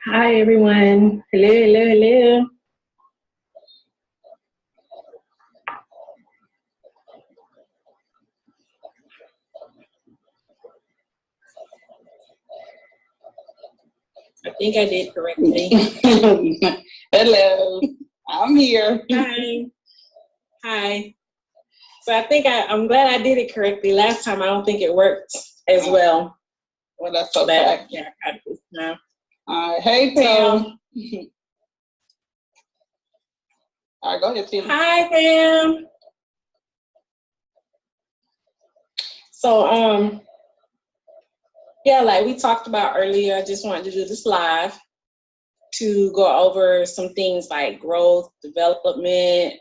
Hi, everyone. Hello, hello, hello. I think I did correctly. Hello, I'm here. Hi. Hi. So I think I'm glad I did it correctly. Last time I don't think it worked as well. Well, that's okay. But, yeah, I got this now. All right. Hey, Pam. All right, go ahead, Tina. Hi, Pam. So, yeah, like we talked about earlier, I just wanted to do this live to go over some things like growth, development.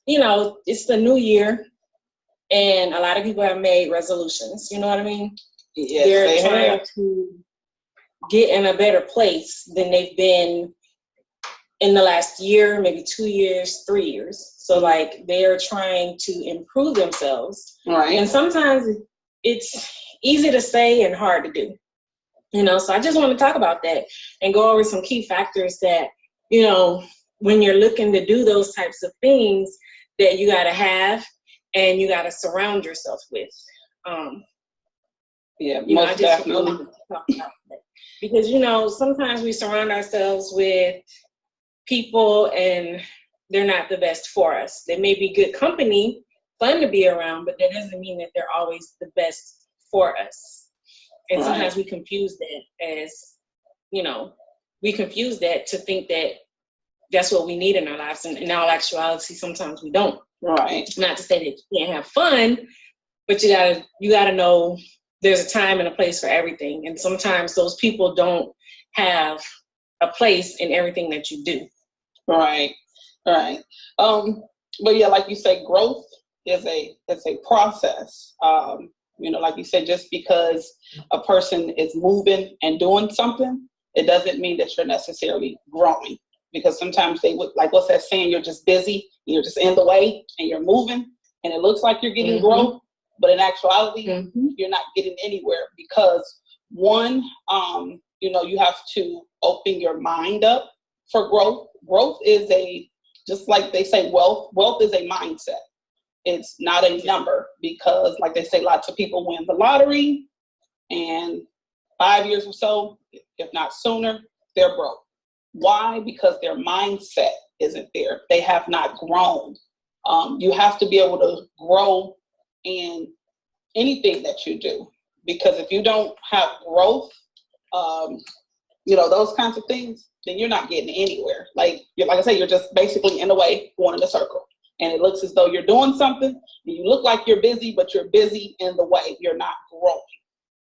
You know, it's the new year, and a lot of people have made resolutions. You know what I mean? Yes, They're trying to get in a better place than they've been in the last year, maybe 2 years, 3 years. So like they're trying to improve themselves. Right. And sometimes it's easy to say and hard to do. You know, so I just want to talk about that and go over some key factors that, you know, when you're looking to do those types of things that you got to have and you got to surround yourself with. Yeah, you know, most definitely. Talk about that. Because, you know, sometimes we surround ourselves with people and they're not the best for us. They may be good company, fun to be around, but that doesn't mean that they're always the best for us. And sometimes we confuse that as, you know, we confuse that to think that that's what we need in our lives. And in all actuality, sometimes we don't. Right. Not to say that you can't have fun, but you gotta know there's a time and a place for everything. And sometimes those people don't have a place in everything that you do. Right. Right. But yeah, like you say, growth is a process. You know, like you said, just because a person is moving and doing something, it doesn't mean that you're necessarily growing. Because sometimes they would, like what's that saying, you're just busy, you're just in the way and you're moving and it looks like you're getting growth, but in actuality, you're not getting anywhere because one, you know, you have to open your mind up for growth. Growth is just like they say, wealth is a mindset. It's not a number because like they say, lots of people win the lottery and 5 years or so, if not sooner, they're broke. Why? Because their mindset isn't there. They have not grown. You have to be able to grow in anything that you do. Because if you don't have growth, you know, those kinds of things, then you're not getting anywhere. Like I say, you're just basically in a way going in a circle. And it looks as though you're doing something. And you look like you're busy, but you're busy in the way. You're not growing.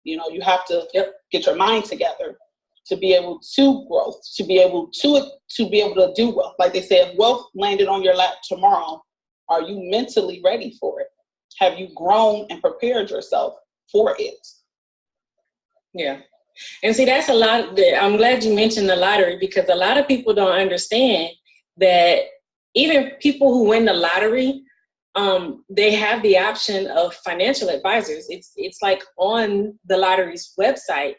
You know, you have to get your mind together to be able to grow, to be able to do wealth. Like they say, if wealth landed on your lap tomorrow, are you mentally ready for it? Have you grown and prepared yourself for it? Yeah. And see, that's a lot. I'm glad you mentioned the lottery because a lot of people don't understand that even people who win the lottery, they have the option of financial advisors. It's like on the lottery's website.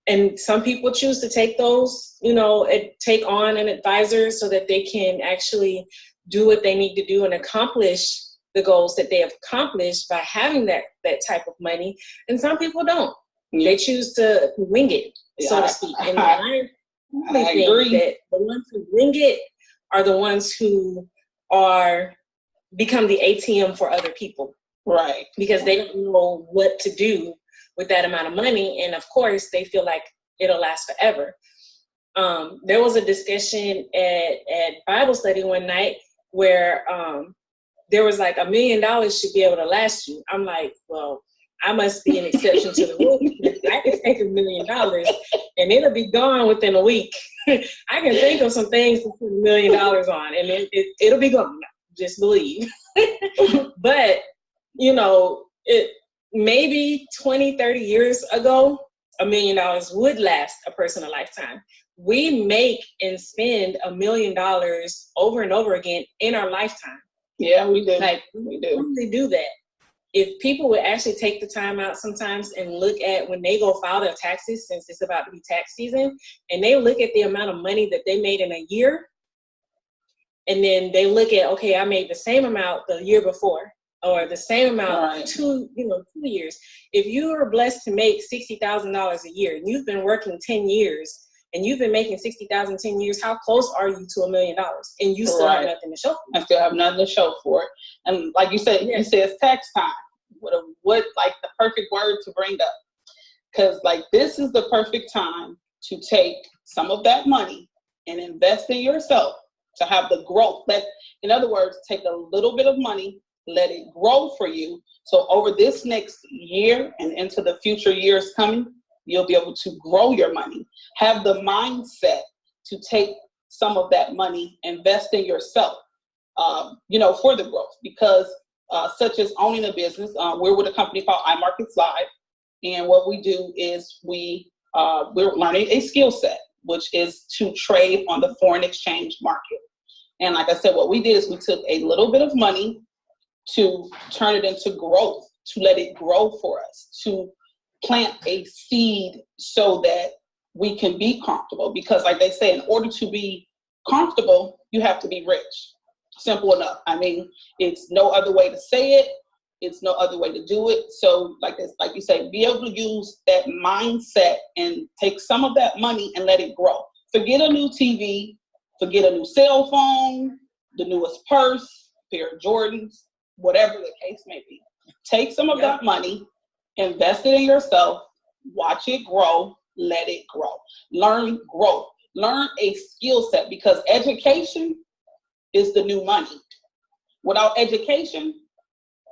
And some people choose to take those, you know, take on an advisor so that they can actually do what they need to do and accomplish the goals that they have accomplished by having that type of money. And some people don't. They choose to wing it, so to speak. And I think that the ones who wing it are the ones who become the ATM for other people. Right. Because they don't know what to do with that amount of money. And of course, they feel like it'll last forever. There was a discussion at Bible study one night where there was like $1 million should be able to last you. I'm like, well, I must be an exception to the rule. I can take $1 million and it'll be gone within a week. I can think of some things to put $1 million on and it'll be gone. Just believe. But, you know, maybe 20, 30 years ago, $1 million would last a person a lifetime. We make and spend $1 million over and over again in our lifetime. Yeah, we do. Like, we do. Really do that. If people would actually take the time out sometimes and look at when they go file their taxes, since it's about to be tax season, and they look at the amount of money that they made in a year, and then they look at, okay, I made the same amount the year before, or the same amount 2 years. If you are blessed to make $60,000 a year, and you've been working 10 years, and you've been making $60,000 10 years, how close are you to $1 million? And you still have nothing to show for it. I still have nothing to show for it. And like you said, you said it's tax time. What like the perfect word to bring up. Because like this is the perfect time to take some of that money and invest in yourself to have the growth. In other words, take a little bit of money, let it grow for you. So over this next year and into the future years coming, you'll be able to grow your money. Have the mindset to take some of that money, invest in yourself, for the growth. Because such as owning a business, we're with a company called Imarketslive, and what we do is we're learning a skill set, which is to trade on the foreign exchange market. And like I said, what we did is we took a little bit of money to turn it into growth, to let it grow for us, to plant a seed so that we can be comfortable. Because like they say, in order to be comfortable, you have to be rich. Simple enough. I mean, it's no other way to say it. It's no other way to do it. So like you say, be able to use that mindset and take some of that money and let it grow. Forget a new TV, forget a new cell phone, the newest purse, pair of Jordans, whatever the case may be. Take some of that money, invest it in yourself, watch it grow, let it grow. Learn growth. Learn a skill set, because education is the new money. Without education,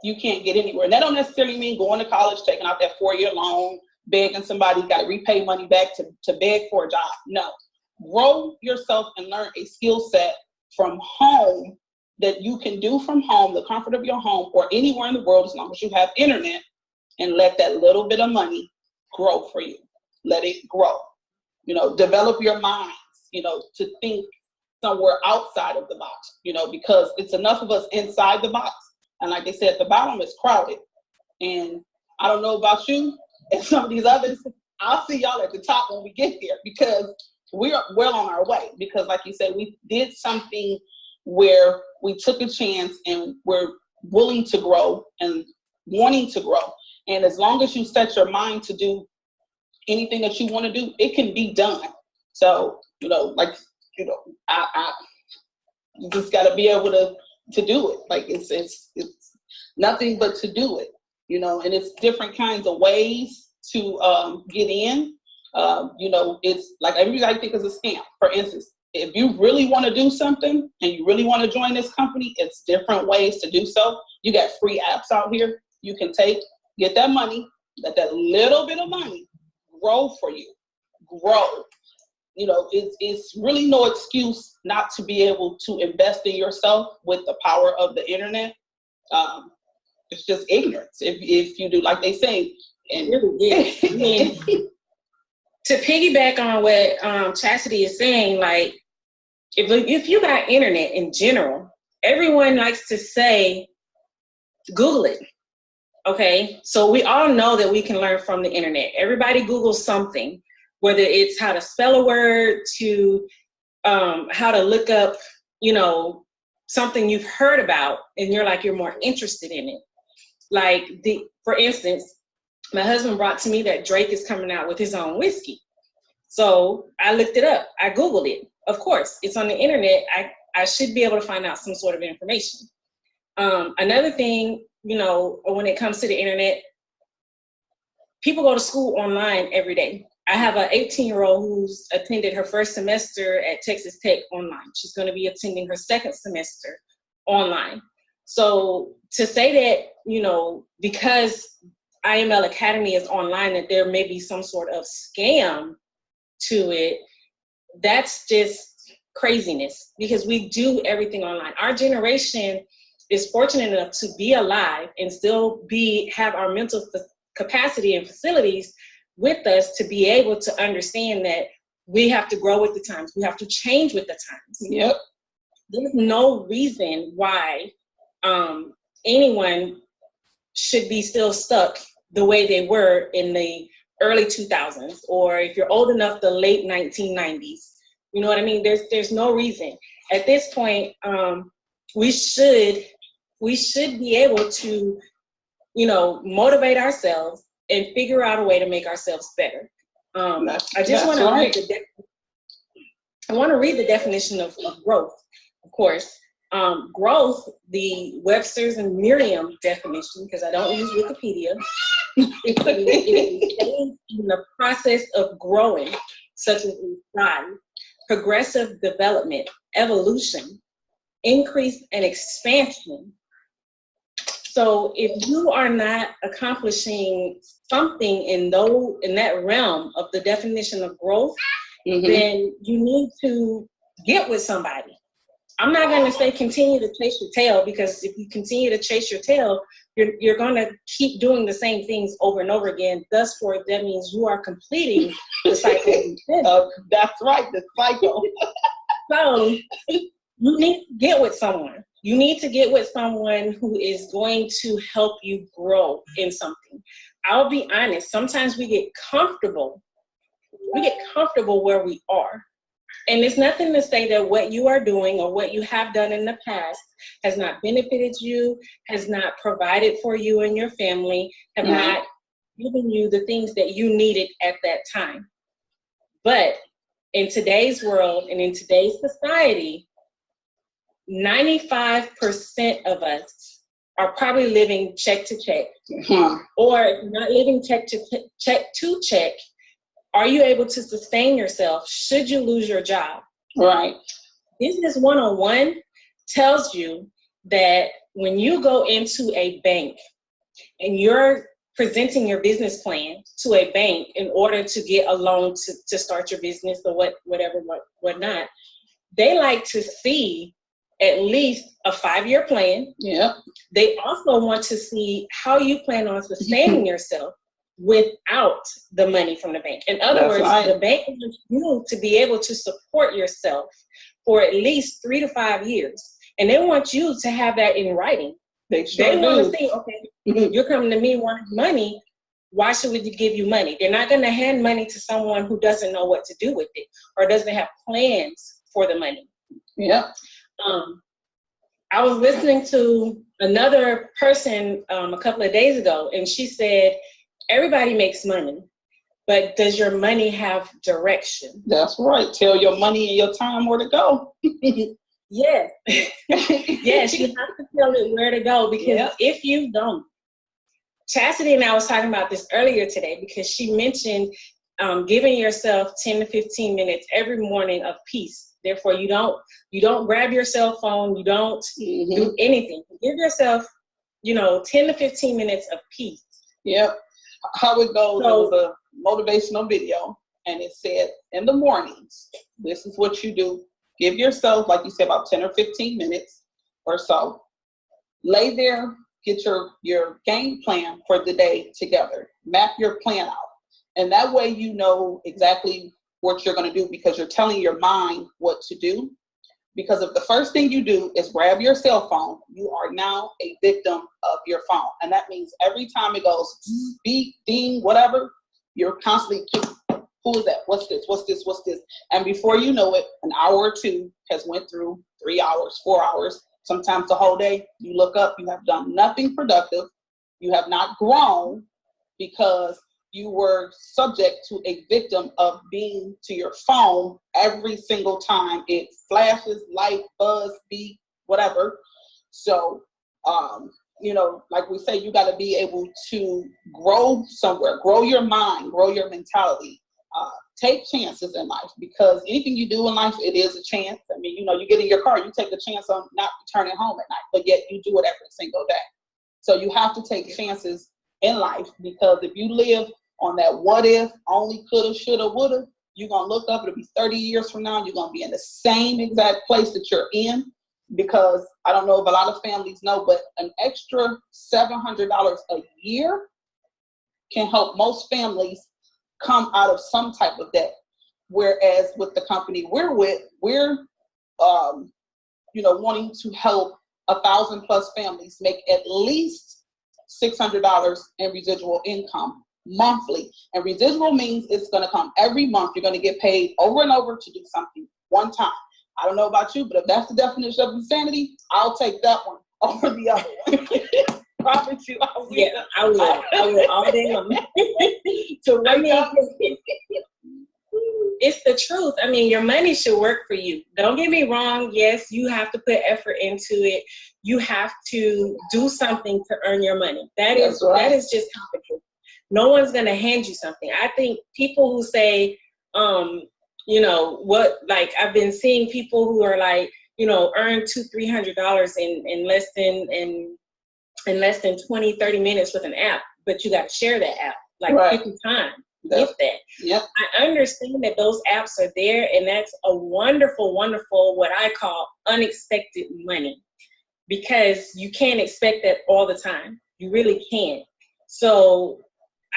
you can't get anywhere. And that don't necessarily mean going to college, taking out that 4-year loan, begging somebody, got to repay money back to beg for a job. No. Grow yourself and learn a skill set from home that you can do from home, the comfort of your home, or anywhere in the world, as long as you have internet, and let that little bit of money grow for you. Let it grow. Develop your minds, to think somewhere outside of the box, because it's enough of us inside the box. And like they said, the bottom is crowded. And I don't know about you and some of these others, I'll see y'all at the top when we get there, because we're well on our way. Because like you said, we did something where we took a chance and we're willing to grow and wanting to grow. And as long as you set your mind to do anything that you want to do, it can be done. So, I you just got to be able to do it. Like it's nothing but to do it, and it's different kinds of ways to get in. It's like everybody thinks it's a scam. For instance, if you really want to do something and you really want to join this company, it's different ways to do so. You got free apps out here. You can get that money, let that little bit of money grow for you. Grow. It's really no excuse not to be able to invest in yourself with the power of the internet. It's just ignorance if you do, like they say. And to piggyback on what Chasity is saying, like if you got internet in general, everyone likes to say, Google it. Okay, so we all know that we can learn from the internet. Everybody Googles something, whether it's how to spell a word to how to look up, something you've heard about and you're more interested in it. Like for instance, my husband brought to me that Drake is coming out with his own whiskey. So I looked it up. I Googled it. Of course, it's on the internet. I should be able to find out some sort of information. Another thing, when it comes to the internet, people go to school online every day. I have an 18-year-old who's attended her first semester at Texas Tech online. She's going to be attending her second semester online. So to say that, because IML Academy is online, that there may be some sort of scam to it, that's just craziness, because we do everything online. Our generation is fortunate enough to be alive and still have our mental capacity and facilities with us to be able to understand that we have to grow with the times. We have to change with the times. Yep. There's no reason why anyone should be still stuck the way they were in the early 2000s, or if you're old enough, the late 1990s. You know what I mean? There's no reason. At this point, we should be able to, motivate ourselves and figure out a way to make ourselves better. I just want to read the definition of growth, of course. Growth, the Webster's and Merriam definition, because I don't use Wikipedia, it's in the process of growing, such as in size, progressive development, evolution, increase, and expansion. So if you are not accomplishing something in that realm of the definition of growth, then you need to get with somebody. I'm not going to say continue to chase your tail, because if you continue to chase your tail, you're going to keep doing the same things over and over again. Thus, that means you are completing the cycle. That's right, the cycle. So you need to get with someone. You need to get with someone who is going to help you grow in something. I'll be honest, sometimes we get comfortable. We get comfortable where we are. And it's nothing to say that what you are doing or what you have done in the past has not benefited you, has not provided for you and your family, have not given you the things that you needed at that time. But in today's world and in today's society, 95% of us are probably living check to check. Or if you're not living check to check, are you able to sustain yourself should you lose your job? Right. Business 101 tells you that when you go into a bank and you're presenting your business plan to a bank in order to get a loan to start your business or whatnot, they like to see at least a 5-year plan. Yeah. They also want to see how you plan on sustaining yourself without the money from the bank. In other words, the bank wants you to be able to support yourself for at least 3 to 5 years. And they want you to have that in writing. They want to see, okay, you're coming to me wanting money. Why should we give you money? They're not going to hand money to someone who doesn't know what to do with it or doesn't have plans for the money. Yeah. I was listening to another person a couple of days ago, and she said, everybody makes money, but does your money have direction? That's right. Tell your money and your time where to go. Yes. Yes, you have to tell it where to go, because if you don't, Chasity and I was talking about this earlier today, because she mentioned giving yourself 10 to 15 minutes every morning of peace. Therefore, you don't grab your cell phone, you don't do anything. Give yourself, 10 to 15 minutes of peace. Yep. How it goes, it was a motivational video, and it said, in the mornings, this is what you do. Give yourself, like you said, about 10 or 15 minutes or so. Lay there, get your game plan for the day together. Map your plan out. And that way you know exactly what you're going to do, because you're telling your mind what to do. Because if the first thing you do is grab your cell phone, you are now a victim of your phone. And that means every time it goes beep, ding, whatever, you're constantly, who is that? What's this? What's this? What's this? And before you know it, an hour or two has went through, 3 hours, 4 hours, sometimes the whole day. You look up, you have done nothing productive. You have not grown because you were subject to a victim of being to your phone every single time it flashes, light, buzz, beep, whatever. So, like we say, you got to be able to grow somewhere, grow your mind, grow your mentality, take chances in life, because anything you do in life, it is a chance. I mean, you get in your car, you take a chance on not returning home at night, but yet you do it every single day. So you have to take chances in life, because if you live on that what if, only, coulda, shoulda, woulda, you're going to look up, it'll be 30 years from now, you're going to be in the same exact place that you're in. Because I don't know if a lot of families know, but an extra $700 a year can help most families come out of some type of debt. Whereas with the company we're with, we're wanting to help 1,000+ families make at least $600 in residual income monthly. And residual means it's going to come every month. You're going to get paid over and over to do something one time. I don't know about you, but if that's the definition of insanity, I'll take that one over the other one. Promise you, I will. Yeah, I will all day long. It's the truth. I mean, your money should work for you. Don't get me wrong. Yes, you have to put effort into it. You have to do something to earn your money. That is just how it is. No one's going to hand you something. I think people who say, like I've been seeing people who are like, earn $200-$300 in less than 20-30 minutes with an app, but you got to share that app like 50 times. If that. Yep. I understand that those apps are there, and that's a wonderful, wonderful, what I call unexpected money, because you can't expect that all the time. You really can't. So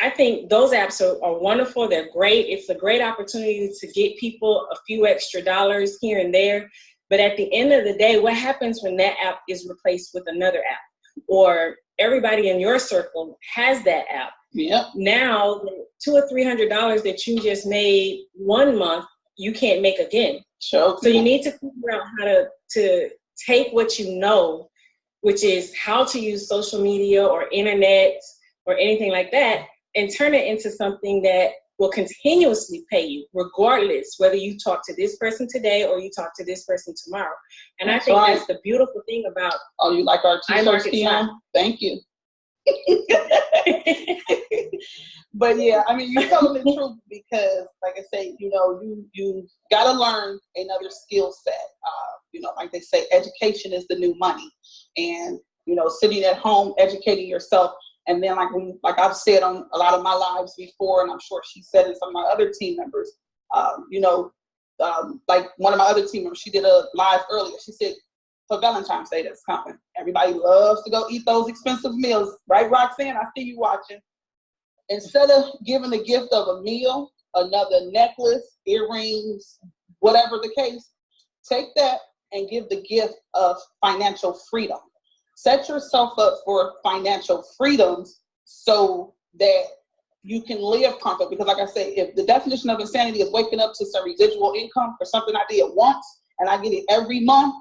I think those apps are wonderful. They're great. It's a great opportunity to get people a few extra dollars here and there. But at the end of the day, what happens when that app is replaced with another app, or everybody in your circle has that app? Yep. Now, $200 or $300 that you just made one month, you can't make again. Sure. So you need to figure out how to take what you know, which is how to use social media or internet or anything like that, and turn it into something that will continuously pay you, regardless whether you talk to this person today or you talk to this person tomorrow. And I think that's the beautiful thing about. Oh, you like our t-shirts, Dion? Thank you. But yeah, I mean, you're telling the truth, because like I say, you gotta learn another skill set. Like they say, education is the new money. And sitting at home educating yourself, and then like I've said on a lot of my lives before, and I'm sure she said it, some of my other team members, like one of my other team members, she did a live earlier. She said, for Valentine's Day that's coming, everybody loves to go eat those expensive meals, right, Roxanne? I see you watching. Instead of giving the gift of a meal, another necklace, earrings, whatever the case, take that and give the gift of financial freedom. Set yourself up for financial freedoms so that you can live comfortable. Because like I say, if the definition of insanity is waking up to some residual income for something I did once and I get it every month,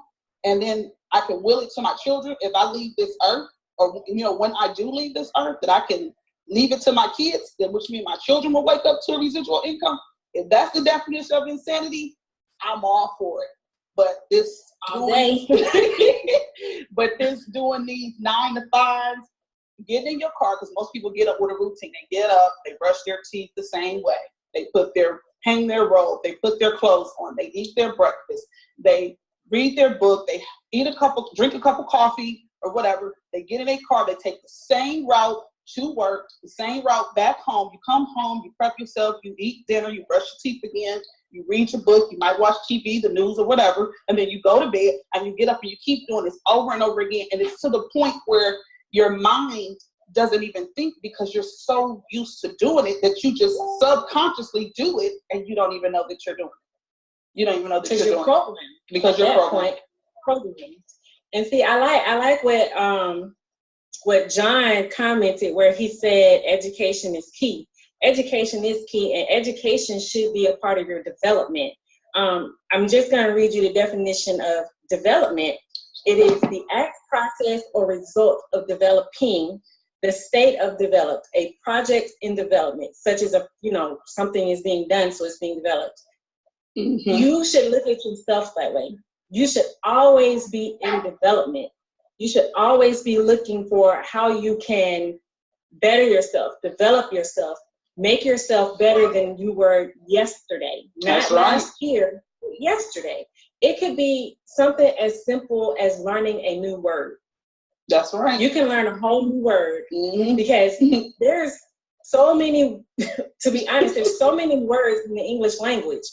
and then I can will it to my children if I leave this earth, or when I do leave this earth, that I can leave it to my kids, then which means my children will wake up to a residual income. If that's the definition of insanity, I'm all for it. But this doing these 9 to 5s, getting in your car, because most people get up with a routine. They get up, they brush their teeth the same way. They hang their robe, they put their clothes on, they eat their breakfast, they read their book, they drink a cup of coffee or whatever. They get in their car, they take the same route to work, the same route back home. You come home, you prep yourself, you eat dinner, you brush your teeth again, you read your book, you might watch TV, the news or whatever, and then you go to bed and you get up and you keep doing this over and over again. And it's to the point where your mind doesn't even think, because you're so used to doing it that you just subconsciously do it and you don't even know that you're doing it. You don't even know that you're doing programmed. It. Because you're programmed. And see, I like what John commented, where he said education is key. Education is key, and education should be a part of your development. I'm just going to read you the definition of development. It is the act, process, or result of developing, the state of developed, a project in development, such as something is being done, so it's being developed. Mm-hmm. You should look at yourself that way. You should always be in development. You should always be looking for how you can better yourself, develop yourself, make yourself better than you were yesterday. Not last year, but yesterday. It could be something as simple as learning a new word. That's right. You can learn a whole new word, because there's so many, to be honest, there's so many words in the English language.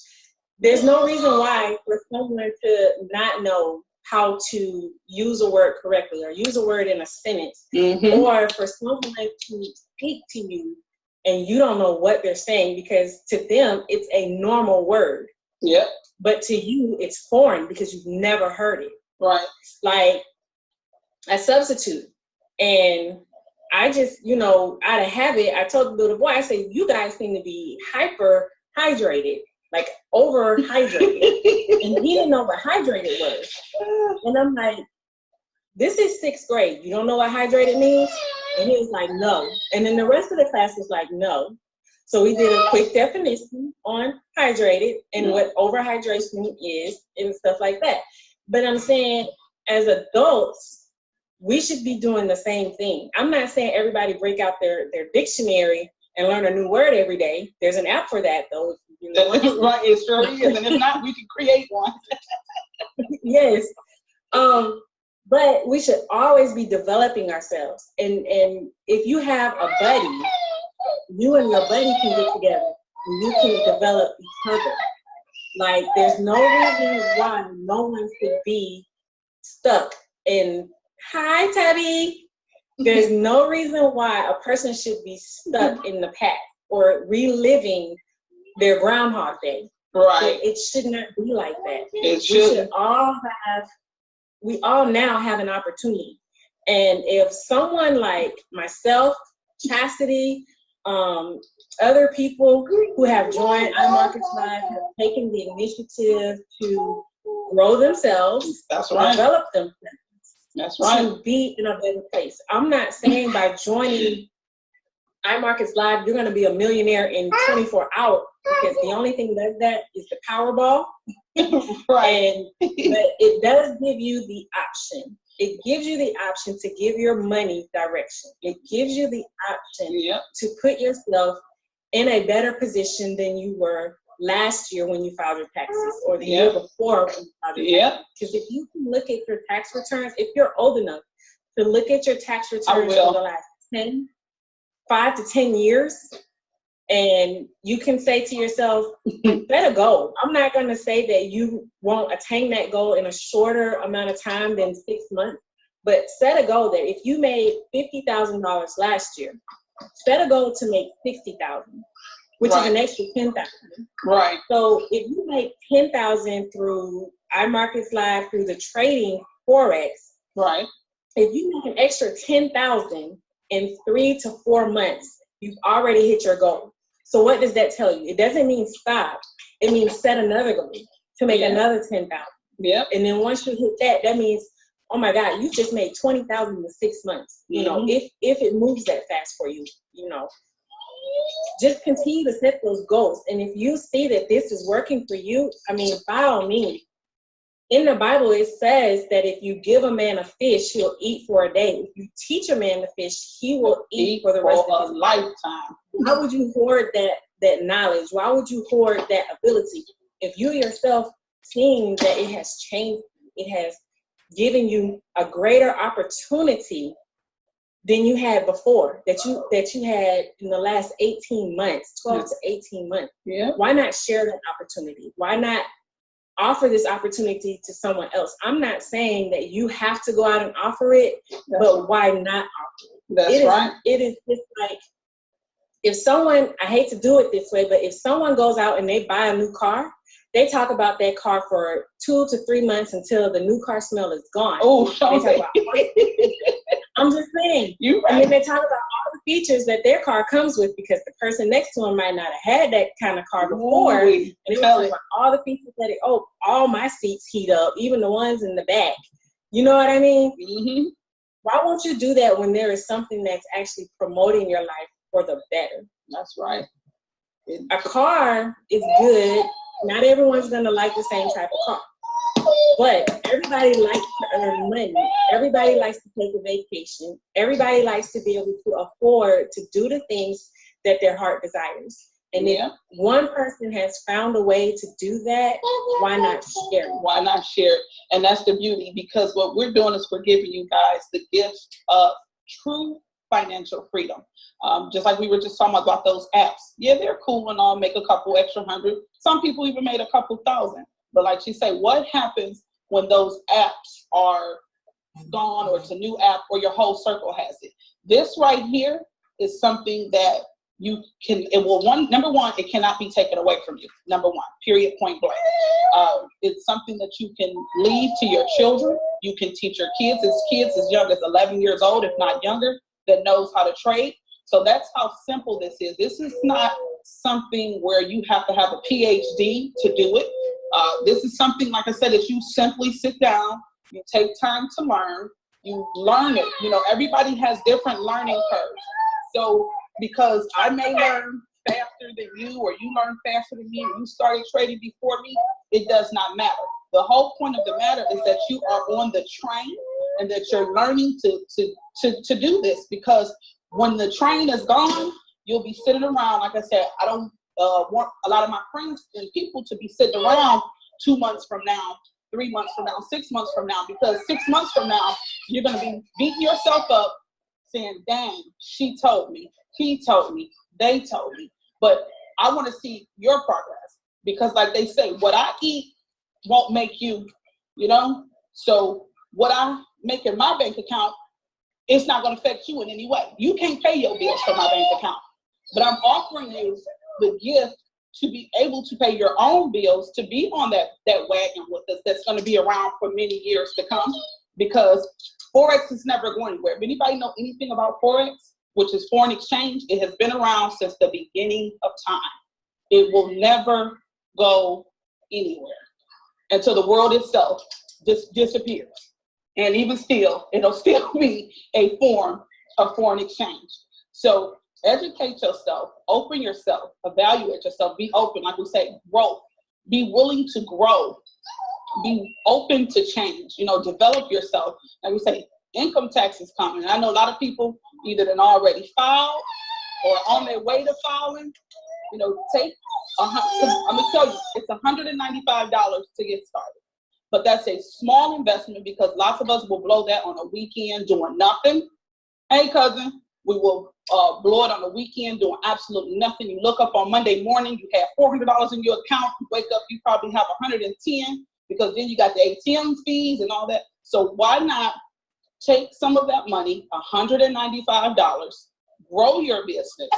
There's no reason why for someone to not know how to use a word correctly or use a word in a sentence, or for someone to speak to you and you don't know what they're saying, because to them it's a normal word. Yep. But to you it's foreign because you've never heard it. Right. Like a substitute. And I just, out of habit, I told the little boy, I said, you guys seem to be hyper hydrated, like over hydrated. And he didn't know what hydrated was. And I'm like, this is 6th grade. You don't know what hydrated means? And he was like, no. And then the rest of the class was like, no. So we did a quick definition on hydrated and what overhydration is and stuff like that. But I'm saying, as adults, we should be doing the same thing. I'm not saying everybody break out their dictionary and learn a new word every day. There's an app for that, though. Right, it sure is. And if not, we can create one. Yes. But we should always be developing ourselves. And if you have a buddy, you and your buddy can get together and you can develop each other. Like, there's no reason why no one should be stuck in, hi, Tabby. There's no reason why a person should be stuck in the past or reliving their Groundhog Day. Right. It should not be like that. It should. We all now have an opportunity. And if someone like myself, Chasity, other people who have joined Imarketslive have taken the initiative to grow themselves, that's right, develop themselves, that's right, to be in a better place. I'm not saying by joining Imarketslive you're going to be a millionaire in 24 hours, because the only thing that does that is the Powerball. Right. But it does give you the option. It gives you the option to give your money direction. It gives you the option to put yourself in a better position than you were last year when you filed your taxes, or the year before when you filed your taxes. Because if you can look at your tax returns, if you're old enough to look at your tax returns for the last 5 to 10 years, and you can say to yourself, set a goal. I'm not going to say that you won't attain that goal in a shorter amount of time than 6 months, but set a goal that if you made $50,000 last year, set a goal to make $60,000, which is an extra $10,000. Right. So if you make $10,000 through Imarketslive, through the trading Forex, right, if you make an extra $10,000 in 3 to 4 months, you've already hit your goal. So what does that tell you? It doesn't mean stop. It means set another goal to make another $10,000. Yep. And then once you hit that, that means, oh my God, you just made $20,000 in 6 months. You know, if it moves that fast for you, just continue to set those goals. And if you see that this is working for you, I mean, by all means. In the Bible, it says that if you give a man a fish, he'll eat for a day. If you teach a man to fish, he will eat for the rest of his lifetime. Why would you hoard that knowledge? Why would you hoard that ability? If you yourself seeing that it has changed, it has given you a greater opportunity than you had before, that you had in the last 18 months, 12 to 18 months. Yeah. Why not share that opportunity? Why not offer this opportunity to someone else? I'm not saying that you have to go out and offer it, but why not offer it? That's right. It is just like, if someone, I hate to do it this way, but if someone goes out and they buy a new car, they talk about that car for 2 to 3 months until the new car smell is gone. Oh, I'm just saying. And then they talk about all the features that their car comes with, because the person next to them might not have had that kind of car before. And they talk about all the features that all my seats heat up, even the ones in the back. You know what I mean? Mm-hmm. Why won't you do that when there is something that's actually promoting your life for the better? That's right. A car is good. Not everyone's going to like the same type of car. But everybody likes to earn money. Everybody likes to take a vacation. Everybody likes to be able to afford to do the things that their heart desires. And if one person has found a way to do that, why not share it? Why not share it? And that's the beauty, because what we're doing is we're giving you guys the gift of true financial freedom. Just like we were just talking about those apps. Yeah, they're cool and all, make a couple extra hundred. Some people even made a couple thousand. But like she said, what happens when those apps are gone, or it's a new app, or your whole circle has it? This right here is something that number one, it cannot be taken away from you. Number one, period, point blank. It's something that you can leave to your children. You can teach your kids as young as 11 years old, if not younger, that knows how to trade. So that's how simple this is. This is not something where you have to have a PhD to do it. This is something, like I said, that you simply sit down, you take time to learn, you learn it. You know, everybody has different learning curves. So because I may learn faster than you, or you learn faster than me, or you started trading before me, it does not matter. The whole point of the matter is that you are on the train and that you're learning to do this, because when the train is gone, you'll be sitting around. Like I said, I don't want a lot of my friends and people to be sitting around 2 months from now, 3 months from now, 6 months from now, because 6 months from now, you're going to be beating yourself up saying, dang, she told me, he told me, they told me. But I want to see your progress, because like they say, what I eat won't make you, you know? So what I make in my bank account, it's not going to affect you in any way. You can't pay your bills from my bank account, but I'm offering you the gift to be able to pay your own bills, to be on that wagon with us that's going to be around for many years to come, because Forex is never going anywhere. If anybody know anything about Forex, which is foreign exchange, it has been around since the beginning of time. It will never go anywhere until the world itself just disappears. And even still, it'll still be a form of foreign exchange. So educate yourself, open yourself, evaluate yourself, be open, like we say, growth. Be willing to grow. Be open to change, you know, develop yourself. Like we say, income tax is coming. I know a lot of people either done already filed or on their way to filing. You know, I'm gonna tell you, it's $195 to get started. But that's a small investment, because lots of us will blow that on a weekend doing nothing. Hey, cousin, we will blow it on a weekend doing absolutely nothing. You look up on Monday morning, you have $400 in your account. You wake up, you probably have 110, because then you got the ATM fees and all that. So why not take some of that money, $195, grow your business,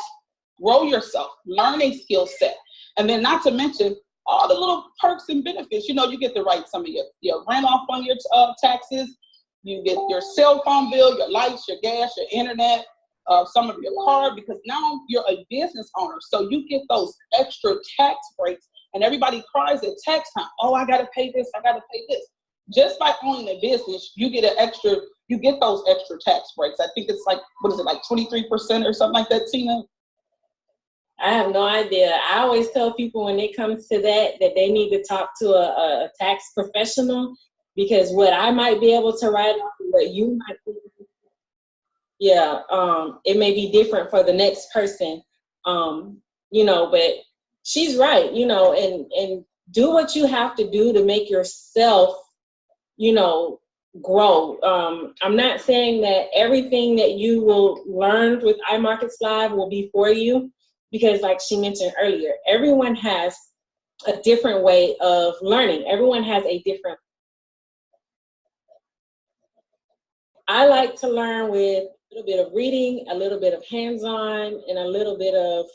grow yourself, learn a skill set, and then not to mention all the little perks and benefits. You know, you get to write some of your rent off on your taxes. You get your cell phone bill, your lights, your gas, your internet, some of your car, because now you're a business owner. So you get those extra tax breaks, and everybody cries at tax time. Oh, I got to pay this. I got to pay this. Just by owning a business, you get those extra tax breaks. I think it's like, what is it, like 23% or something like that, Tina? I have no idea. I always tell people when it comes to that they need to talk to a tax professional, because what I might be able to write off and what you might be, it may be different for the next person, you know, but she's right, you know, and do what you have to do to make yourself, you know, grow. I'm not saying that everything that you will learn with Imarketslive will be for you, because like she mentioned earlier, everyone has a different way of learning. Everyone has a different. I like to learn with a little bit of reading, a little bit of hands-on, and a little bit of,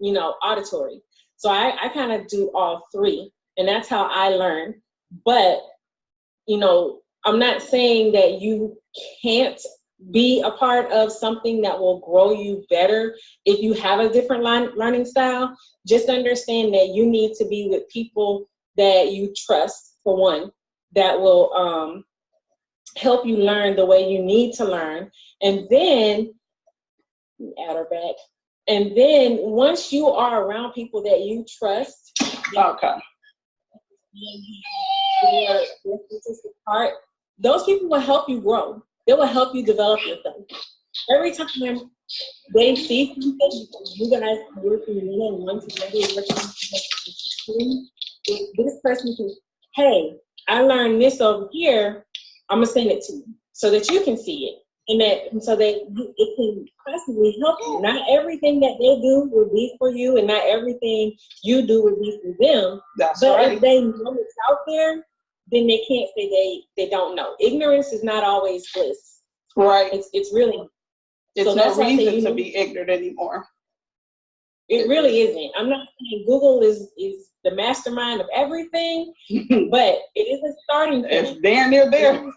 you know, auditory. So I kind of do all three, and that's how I learn. But, you know, I'm not saying that you can't be a part of something that will grow you better if you have a different learning style. Just understand that you need to be with people that you trust, for one, that will help you learn the way you need to learn. And then, add her back. And then once you are around people that you trust, those people will help you grow. They will help you develop yourself. Every time they see something, you guys are working one-on-one together, this person can, hey, I learned this over here, I'm gonna send it to you so that you can see it, and so that it can possibly help you. Not everything that they do will be for you, and not everything you do will be for them. That's but right. If they know it's out there, then they can't say they don't know. Ignorance is not always bliss. Right. It's really. It's no reason to be ignorant anymore. It really isn't. I'm not saying Google is the mastermind of everything, but it is a starting point. It's damn near there.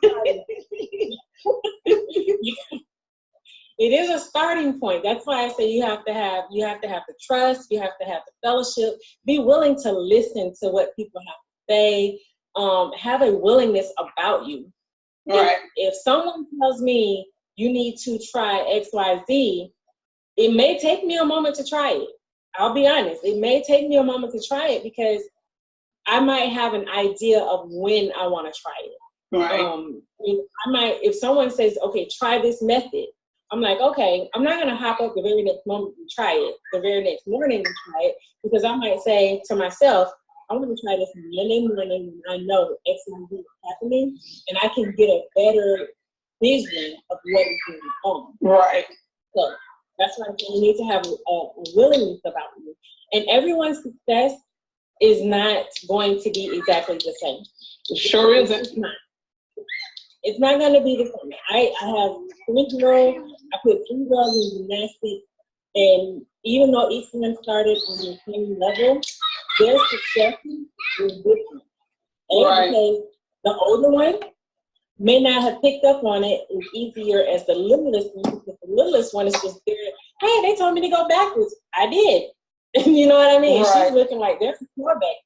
It is a starting point. That's why I say you have to have the trust, you have to have the fellowship, be willing to listen to what people have to say, have a willingness about you. Right. If someone tells me you need to try XYZ, it may take me a moment to try it. I'll be honest. It may take me a moment to try it because I might have an idea of when I want to try it. Right. I might, if someone says, okay, try this method, I'm like, okay, I'm not going to hop up the very next moment and try it, the very next morning and try it, because I might say to myself, I'm going to try this Monday morning when I know X and Z is happening, and I can get a better vision of what is going on. Right. So that's why you need to have a willingness about you. And everyone's success is not going to be exactly the same. It sure isn't. It's not going to be the same. I have 3 girls. I put 3 girls in gymnastics, and even though each one started on the same level, their success is different. And right. Because the older one may not have picked up on it as easier as the littlest one, because the littlest one is just there. Hey, they told me to go backwards. I did. You know what I mean? Right. She's looking like there's a floor back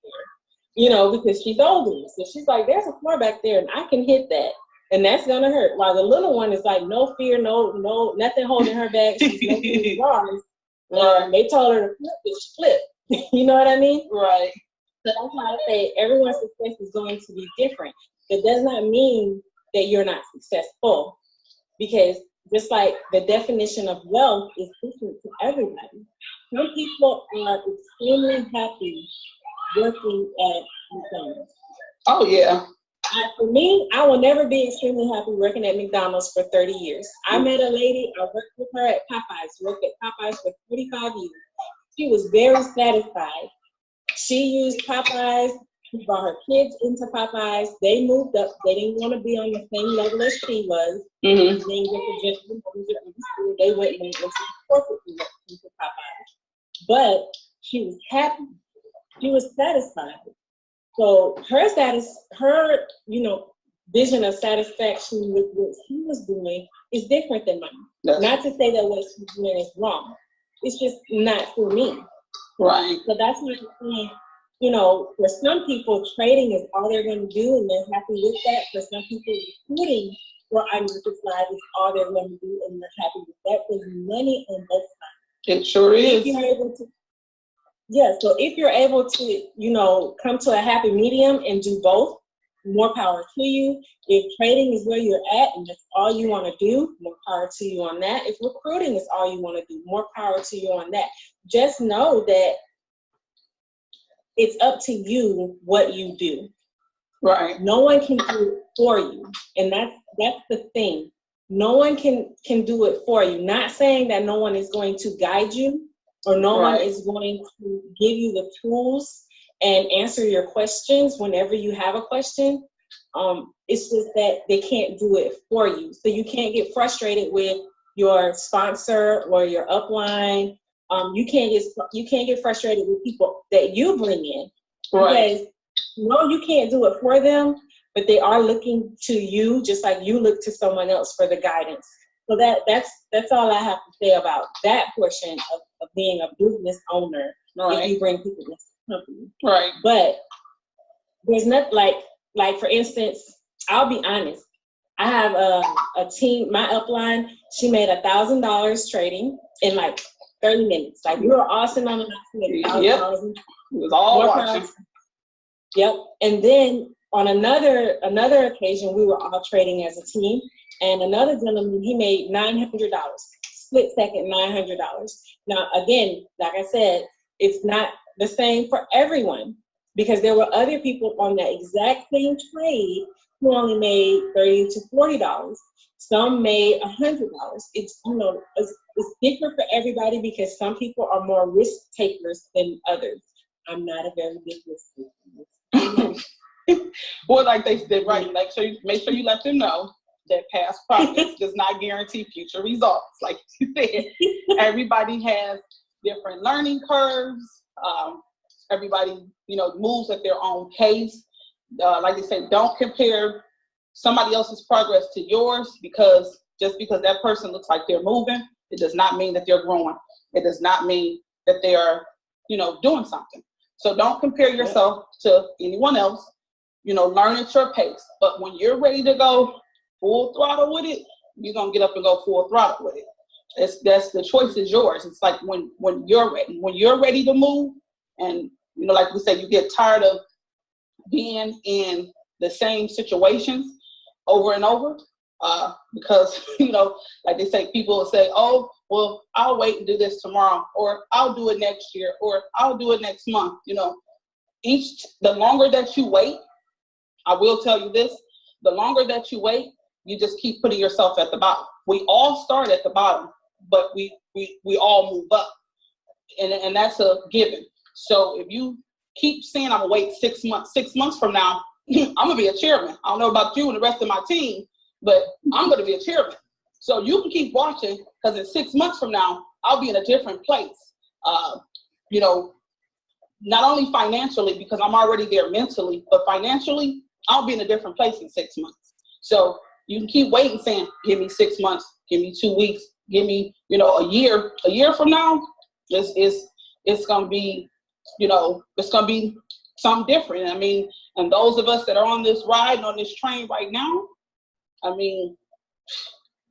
there, because she's older. So she's like, there's a floor back there, and I can hit that. And that's gonna hurt. While the little one is like, no fear, no, nothing holding her back. She's no bars. Right. They told her to flip, and she flipped. You know what I mean? Right. So that's why I say everyone's success is going to be different. It does not mean that you're not successful, because just like the definition of wealth is different to everybody. Some people are extremely happy working at McDonald's. Oh yeah. For me, I will never be extremely happy working at McDonald's for 30 years. I met a lady, I worked with her at Popeyes, worked at Popeyes for 45 years. She was very satisfied. She used Popeyes, she brought her kids into Popeyes. They moved up. They didn't want to be on the same level as she was. Mm-hmm. They went into corporate into Popeyes. But she was happy. She was satisfied. So her vision of satisfaction with what she was doing is different than mine. Not to say that what she's doing is wrong. It's just not for me. Right. So that's what I'm saying. For some people, trading is all they're going to do, and they're happy with that. For some people, recruiting for Imarketslive is all they're going to do, and they're happy with that. There's money on both sides. It sure is. If you're able to, so if you're able to, come to a happy medium and do both, more power to you. If trading is where you're at and that's all you want to do, more power to you on that. If recruiting is all you want to do, more power to you on that. Just know that it's up to you what you do. Right. No one can do it for you. And that's the thing. No one can do it for you. Not saying that no one is going to guide you, or no one is going to give you the tools and answer your questions whenever you have a question. It's just that they can't do it for you. So you can't get frustrated with your sponsor or your upline. You can't get frustrated with people that you bring in. Right. Because no, you can't do it for them, but they are looking to you just like you look to someone else for the guidance. So that's all I have to say about that portion of being a business owner. If you bring people into the company. Right. But there's not like for instance, I'll be honest. I have a team, my upline, she made $1,000 trading in like 30 minutes. Like we were all sitting on the line. Yep. It was all watching. Yep. And then on another occasion, we were all trading as a team. And another gentleman, he made $900, split second $900. Now, again, like I said, it's not the same for everyone, because there were other people on that exact same trade who only made $30 to $40. Some made $100. It's it's different for everybody, because some people are more risk takers than others. I'm not a very big risk taker. Well, like they said, right? Make sure you let them know that past progress does not guarantee future results. Like you said, everybody has different learning curves. Everybody, moves at their own pace. Like they say, don't compare somebody else's progress to yours, because just because that person looks like they're moving, it does not mean that they're growing. It does not mean that they are, doing something. So don't compare yourself to anyone else. Learn at your pace. But when you're ready to go full throttle with it, you're gonna get up and go full throttle with it. That's the choice is yours. It's like when you're ready. When you're ready to move, and like we said, you get tired of being in the same situations over and over, because like they say, people will say, oh, well, I'll wait and do this tomorrow, or I'll do it next year, or I'll do it next month. The longer that you wait, I will tell you this, the longer that you wait, you just keep putting yourself at the bottom. We all start at the bottom, but we all move up, and that's a given. So if you keep saying I'm gonna wait 6 months, 6 months from now, I'm gonna be a chairman. I don't know about you and the rest of my team, but I'm gonna be a chairman. So you can keep watching, because in 6 months from now, I'll be in a different place. Not only financially, because I'm already there mentally, but financially, I'll be in a different place in 6 months. So you can keep waiting, saying, give me 6 months, give me 2 weeks, give me, a year. A year from now, it's gonna be, it's gonna be something different. I mean, and those of us that are on this ride, on this train right now, I mean,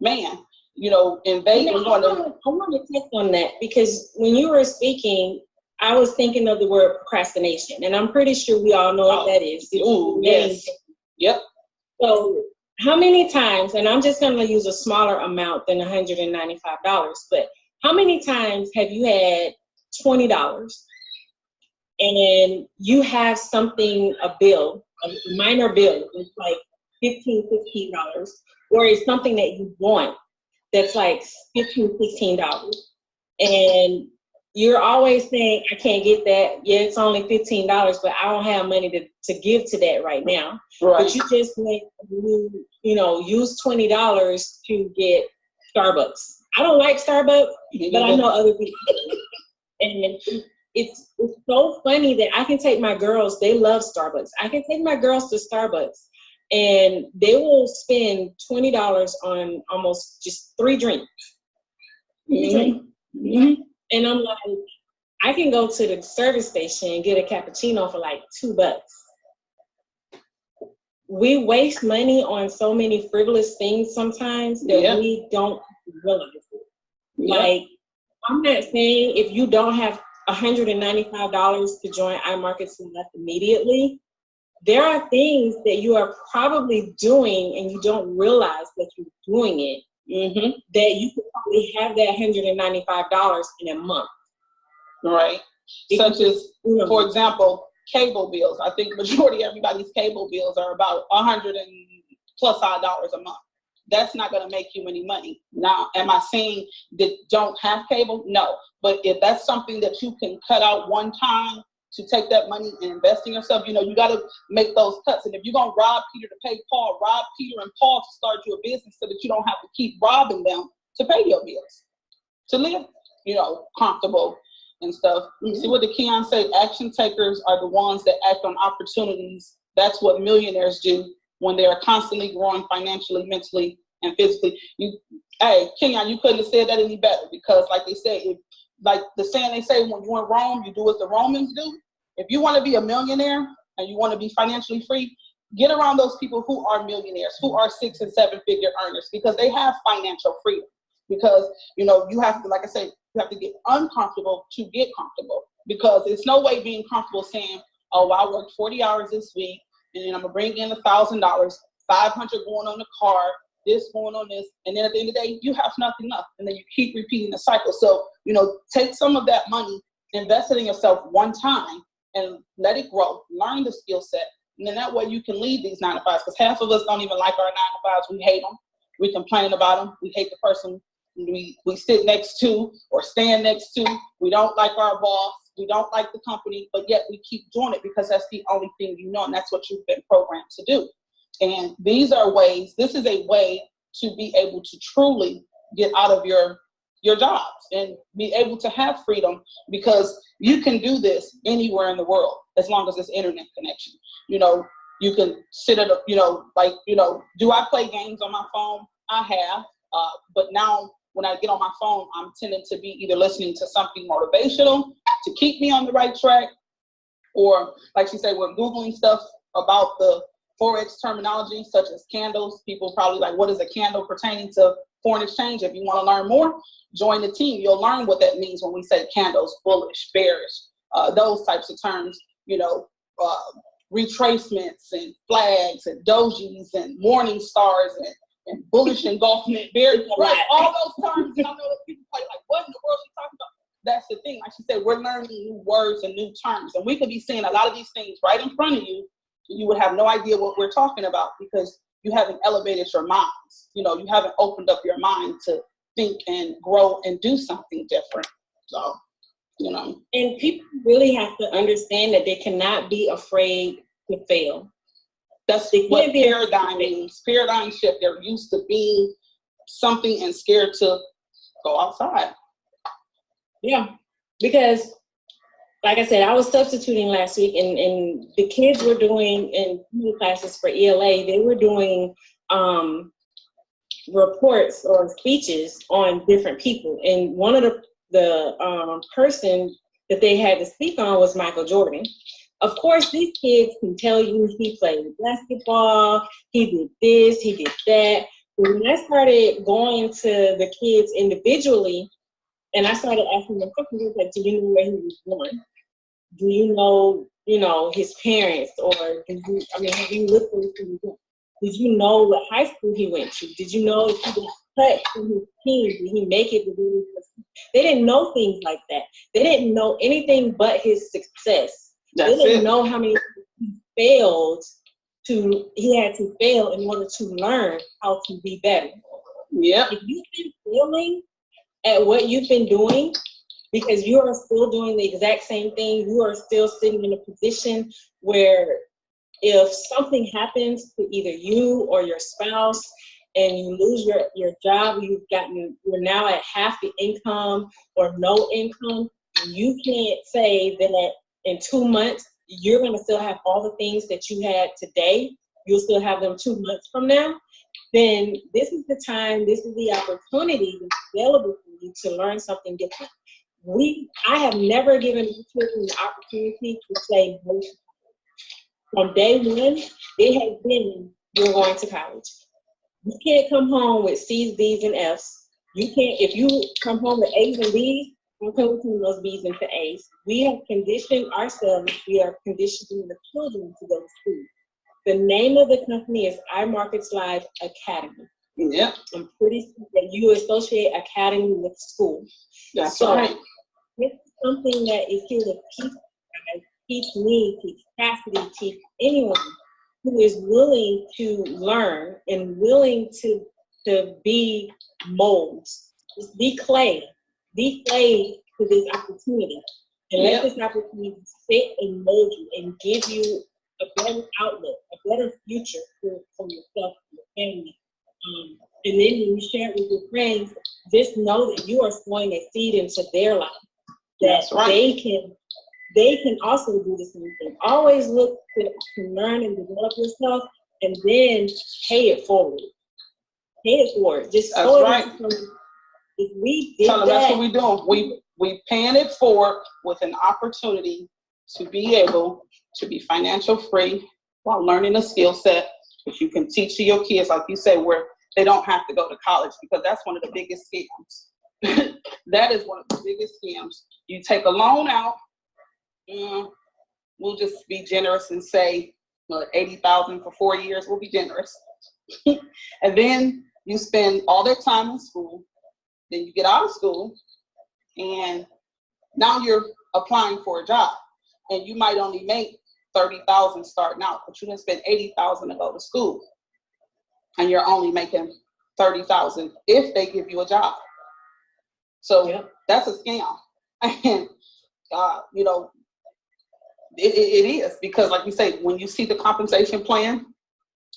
man, in Vegas. I want to touch on that, because when you were speaking, I was thinking of the word procrastination, and I'm pretty sure we all know what that is. Ooh, yes. Yep. So how many times, and I'm just going to use a smaller amount than $195, but how many times have you had $20 and you have something, a bill, a minor bill, it's like $15, $16, or it's something that you want that's like $15, $16, and you're always saying, I can't get that. Yeah, it's only $15, but I don't have money to give to that right now. Right. But you just went, use $20 to get Starbucks. I don't like Starbucks, but I know other people. And it's so funny that I can take my girls, they love Starbucks. I can take my girls to Starbucks, and they will spend $20 on almost just 3 drinks. Mm-hmm. Mm-hmm. And I'm like, I can go to the service station and get a cappuccino for like $2. We waste money on so many frivolous things sometimes that we don't realize it. Like, I'm not saying if you don't have $195 to join Imarketslive immediately, there are things that you are probably doing and you don't realize that you're doing it. Mm-hmm. That you could probably have that $195 in a month. Right. Such as, for example, cable bills. I think the majority of everybody's cable bills are about $100 and plus odd dollars a month. That's not going to make you any money. Now, am I saying that don't have cable? No. But if that's something that you can cut out one time to take that money and invest in yourself, you got to make those cuts. And if you're going to rob Peter to pay Paul, rob Peter and Paul to start you a business so that you don't have to keep robbing them to pay your bills, to live, comfortable and stuff. You see what the Keon said, action takers are the ones that act on opportunities. That's what millionaires do when they are constantly growing financially, mentally, and physically. Hey, Keon, you couldn't have said that any better, because like they say, like the saying they say, when you're in Rome, you do what the Romans do. If you want to be a millionaire and you want to be financially free, get around those people who are millionaires, who are 6- and 7-figure earners, because they have financial freedom. Because, you have to, like I said, you have to get uncomfortable to get comfortable, because it's no way being comfortable saying, oh, I worked 40 hours this week and then I'm going to bring in $1,000, $500 going on the car, this going on this, and then at the end of the day, you have nothing left, and then you keep repeating the cycle. So, take some of that money, invest it in yourself one time, and let it grow, learn the skill set, and then that way you can leave these 9-to-5s, because half of us don't even like our 9-to-5s. We hate them. We complain about them. We hate the person we sit next to or stand next to. We don't like our boss. We don't like the company, but yet we keep doing it because that's the only thing and that's what you've been programmed to do. And this is a way to be able to truly get out of your jobs and be able to have freedom, because you can do this anywhere in the world as long as there's internet connection. You can sit at do I play games on my phone? I have, but now when I get on my phone, I'm tending to be either listening to something motivational to keep me on the right track, or like she said, we're Googling stuff about the Forex terminology, such as candles. People probably like, what is a candle pertaining to foreign exchange? If you want to learn more, join the team. You'll learn what that means when we say candles, bullish, bearish, those types of terms, retracements and flags and dojis and morning stars and bullish engulfment, bearish, right? All those terms. And I know that people like, what in the world are you talking about? That's the thing. Like she said, we're learning new words and new terms, and we could be seeing a lot of these things right in front of you. You would have no idea what we're talking about because you haven't elevated your minds. You haven't opened up your mind to think and grow and do something different. So, And people really have to understand that they cannot be afraid to fail. That's what paradigm means. Paradigm shift. They're used to being something and scared to go outside. Yeah, because like I said, I was substituting last week, and the kids were doing in classes for ELA, they were doing reports or speeches on different people. And one of the person that they had to speak on was Michael Jordan. Of course, these kids can tell you he played basketball, he did this, he did that. But when I started going to the kids individually, and I started asking them questions like, do you know where he was born? Do you know, his parents? Or have you listened to him? Did you know what high school he went to? Did you know if he got cut from his team? Did he make it? They didn't know things like that. They didn't know anything but his success. They didn't know how many he had to fail in order to learn how to be better. Yeah. If you've been failing at what you've been doing, because you are still doing the exact same thing, you are still sitting in a position where if something happens to either you or your spouse and you lose your job, you're now at half the income or no income, you can't say that in 2 months you're going to still have all the things that you had today. You'll still have them 2 months from now. Then this is the time, this is the opportunity that's available for you to learn something different. I have never given children the opportunity to say no. From day one, it has been, you're going to college. You can't come home with C's, D's, and F's. You can't, if you come home with A's and B's, don't come between those B's into A's. We have conditioned ourselves, we are conditioning the children to go to school. The name of the company is Imarketslive Academy. Yeah. I'm pretty sure that you associate academy with school. That's right. This is something that is here to teach me, teach Chasity, teach anyone who is willing to learn and willing to be molds. Just be clay. Be clay to this opportunity. And let this opportunity fit and mold you and give you a better outlook, a better future for yourself and your family. And then when you share it with your friends, just know that you are sowing a seed into their life. That they can also do the same thing. Always look to learn and develop yourself, and then pay it forward. Pay it forward. Just that's right. If we did that's what we're doing. We paying it forward with an opportunity to be able to be financial free while learning a skill set that you can teach to your kids, like you said, where they don't have to go to college, because that's one of the biggest scams. That is one of the biggest scams. You take a loan out, we'll just be generous and say $80,000 for 4 years. We'll be generous. And then you spend all that time in school. Then you get out of school, and now you're applying for a job, and you might only make $30,000 starting out, but you didn't spend $80,000 to go to school, and you're only making $30,000 if they give you a job. So that's a scam, and it is, because like you say, when you see the compensation plan,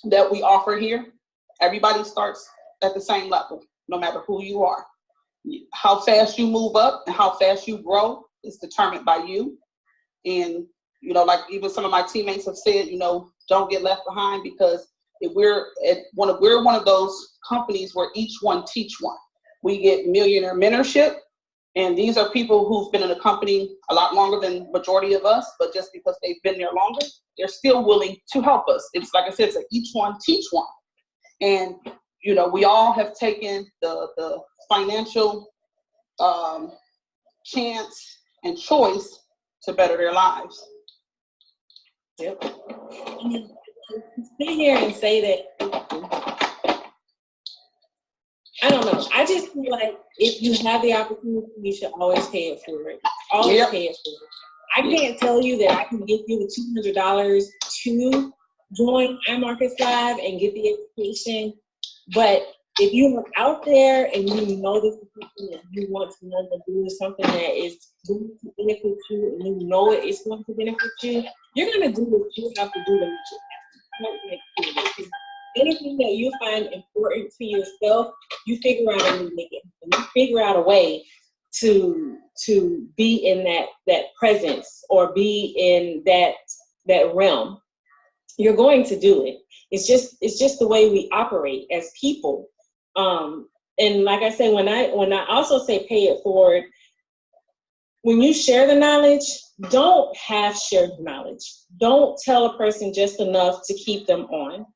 that we offer here, everybody starts at the same level, no matter who you are. How fast you move up and how fast you grow is determined by you. And, you know, like even some of my teammates have said, you know, don't get left behind, because if we're one of those companies where each one teach one. We get millionaire mentorship, and these are people who've been in the company a lot longer than majority of us, but just because they've been there longer, they're still willing to help us. It's like I said, it's each one teach one. And, you know, we all have taken the financial chance and choice to better their lives. Yep. Sit here and say that, I don't know. I just feel like if you have the opportunity, you should always pay it forward. Always pay it forward. I can't tell you that I can give you the $200 to join Imarketslive and get the education, but if you are out there and you know this is something that you want to learn to do, something that is going to benefit you, and you know it is going to benefit you, you're going to do what you have to do to make it. Anything that you find important to yourself, you figure out a way to make it. And you figure out a way to be in that presence or be in that realm. You're going to do it. It's just the way we operate as people. And like I said, when I also say pay it forward, when you share the knowledge, don't half share the knowledge. Don't tell a person just enough to keep them on.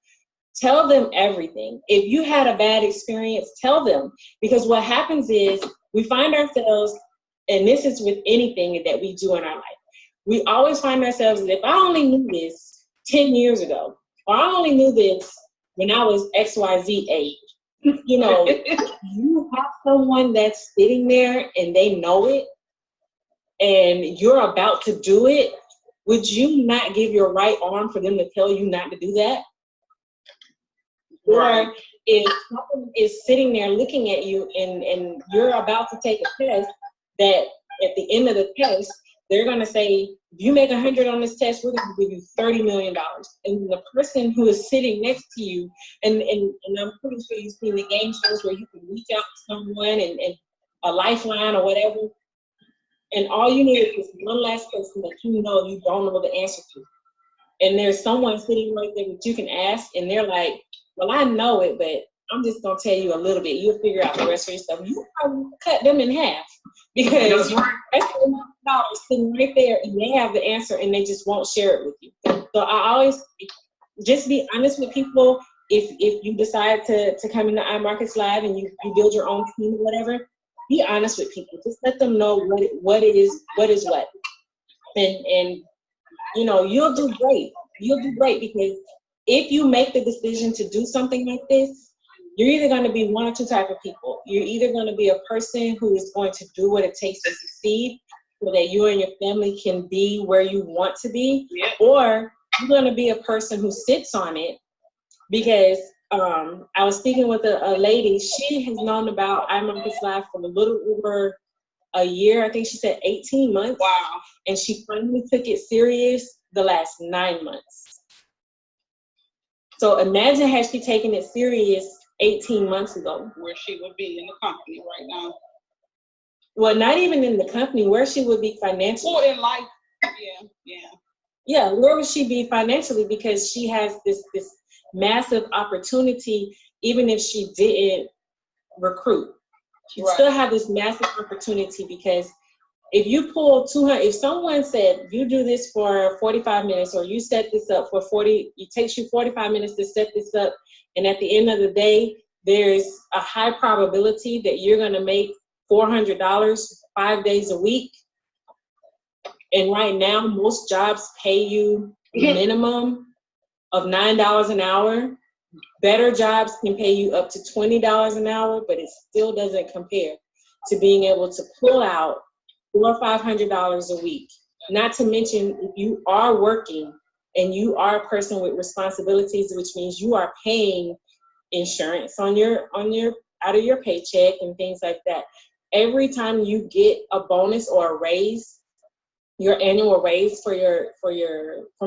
Tell them everything. If you had a bad experience, tell them. Because what happens is we find ourselves, and this is with anything that we do in our life, we always find ourselves, if I only knew this 10 years ago, or I only knew this when I was XYZ age, you know, you have someone that's sitting there and they know it, and you're about to do it, would you not give your right arm for them to tell you not to do that? Right. Or if someone is sitting there looking at you and you're about to take a test, that at the end of the test, they're going to say, if you make 100 on this test, we're going to give you $30 million. And the person who is sitting next to you, and I'm pretty sure you've seen the game shows where you can reach out to someone and a lifeline or whatever, and all you need is this one last person that you know you don't know the answer to. And there's someone sitting right there that you can ask, and they're like, well, I know it, but I'm just going to tell you a little bit. You'll figure out the rest for yourself. You probably cut them in half, because that's $1 sitting right there, and they have the answer, and they just won't share it with you. So I always just be honest with people. If you decide to come into Imarketslive and you build your own team or whatever, be honest with people. Just let them know what is what. And you know, you'll do great. You'll do great, because if you make the decision to do something like this, you're either going to be one or two type of people. You're either going to be a person who is going to do what it takes to succeed so that you and your family can be where you want to be, or you're going to be a person who sits on it. Because I was speaking with a lady. She has known about Imarketslive for a little over a year. I think she said 18 months. Wow. And she finally took it serious the last 9 months. So imagine had she taken it serious 18 months ago. Where she would be in the company right now. Well, not even in the company, where she would be financially. Or in life, Yeah, where would she be financially? Because she has this massive opportunity, even if she didn't recruit. She'd still have this massive opportunity, because if you pull 200, if someone said, you do this for 45 minutes, or you set this up for 40, it takes you 45 minutes to set this up, and at the end of the day, there's a high probability that you're going to make $400 5 days a week. And right now, most jobs pay you a minimum of $9 an hour. Better jobs can pay you up to $20 an hour, but it still doesn't compare to being able to pull out $400 or $500 a week. Not to mention, if you are working and you are a person with responsibilities, which means you are paying insurance on your out of your paycheck and things like that. Every time you get a bonus or a raise, your annual raise from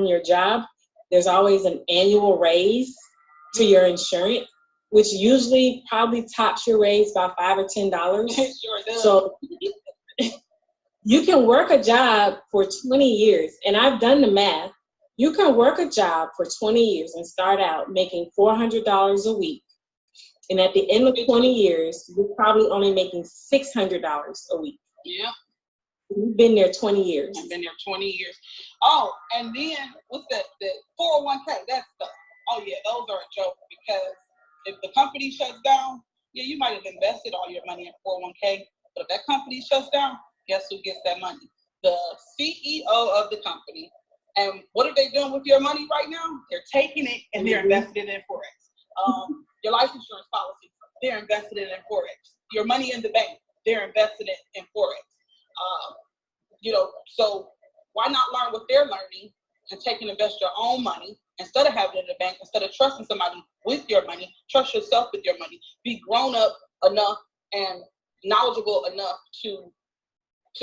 your job, there's always an annual raise to your insurance, which usually probably tops your raise by $5 or $10. Sure does. So you can work a job for 20 years, and I've done the math. You can work a job for 20 years and start out making $400 a week. And at the end of 20 years, you're probably only making $600 a week. Yeah. You've been there 20 years. I've been there 20 years. Oh, and then what's that? The 401k, that stuff. Oh yeah, those are a joke, because if the company shuts down, yeah, you might have invested all your money in 401k, but if that company shuts down, guess who gets that money? The CEO of the company. And what are they doing with your money right now? They're taking it and they're investing it in Forex. Your life insurance policy, they're invested in Forex. Your money in the bank, they're invested in Forex. So why not learn what they're learning and take and invest your own money instead of having it in the bank, instead of trusting somebody with your money? Trust yourself with your money. Be grown up enough and knowledgeable enough to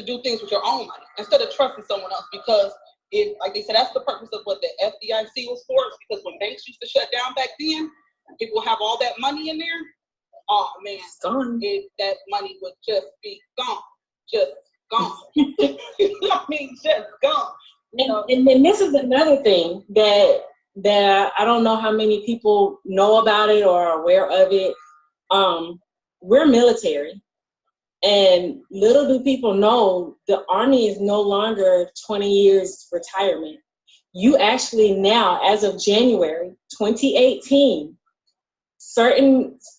do things with your own money instead of trusting someone else. Because if, like they said, that's the purpose of what the FDIC was for. It's because when banks used to shut down back then, people have all that money in there. Oh man, it's gone. That money would just be gone. Just gone. I mean, just gone. And then this is another thing that I don't know how many people know about it or are aware of it. We're military, and little do people know the Army is no longer 20 years retirement. You actually now, as of January 2018,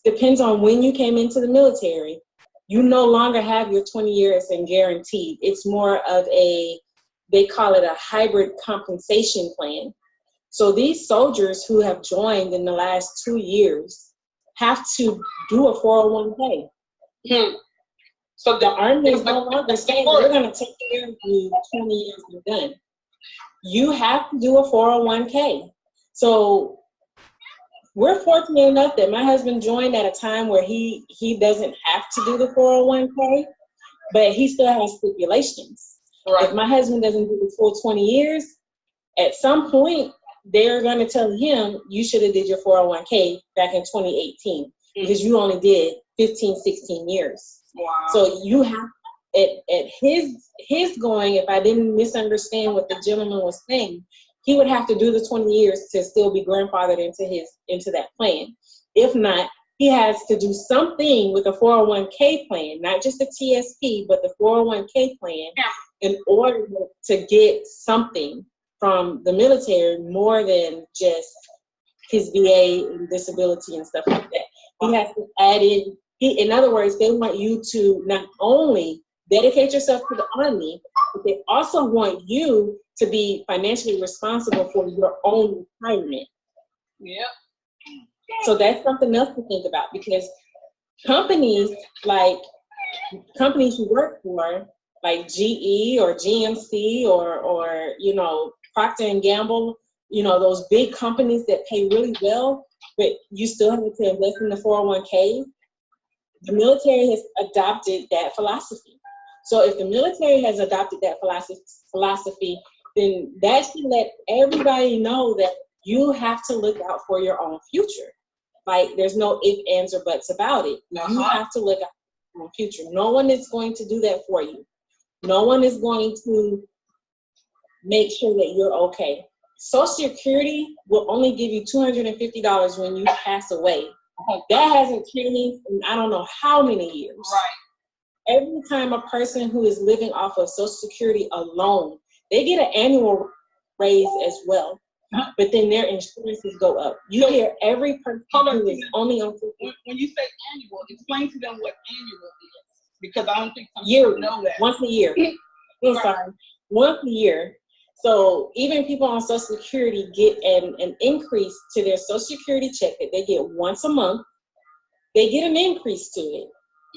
depends on when you came into the military, you no longer have your 20 years and guaranteed. It's more of they call it a hybrid compensation plan. So these soldiers who have joined in the last 2 years have to do a 401k. So the Army is no longer saying we're going to take care of you 20 years and done. You have to do a 401k. So we're fortunate enough that my husband joined at a time where he doesn't have to do the 401k, but he still has stipulations. Right. If my husband doesn't do the full 20 years, at some point, they're going to tell him, you should have did your 401k back in 2018 because you only did 15, 16 years. Wow. So you have, at his going, if I didn't misunderstand what the gentleman was saying, he would have to do the 20 years to still be grandfathered into that plan. If not, he has to do something with a 401k plan, not just the TSP, but the 401k plan, in order to get something from the military more than just his VA and disability and stuff like that. He has to add in other words, they want you to not only dedicate yourself to the Army, but they also want you to be financially responsible for your own retirement. Yep. So that's something else to think about, because companies you work for, like GE or GMC or Procter and Gamble, those big companies that pay really well, but you still have to invest in the 401k. The military has adopted that philosophy. So if the military has adopted that philosophy, then that should let everybody know that you have to look out for your own future. Like, there's no ifs, ands, or buts about it. You have to look out for your own future. No one is going to do that for you. No one is going to make sure that you're okay. Social Security will only give you $250 when you pass away. That hasn't changed in I don't know how many years. Right. Every time a person who is living off of Social Security alone, they get an annual raise as well. But then their insurances go up. You hear every person who is only on Social Security. When you say annual, explain to them what annual is. Because I don't think some people know that. Once a year. Sorry. Once a year. So even people on Social Security get an increase to their Social Security check that they get once a month. They get an increase to it.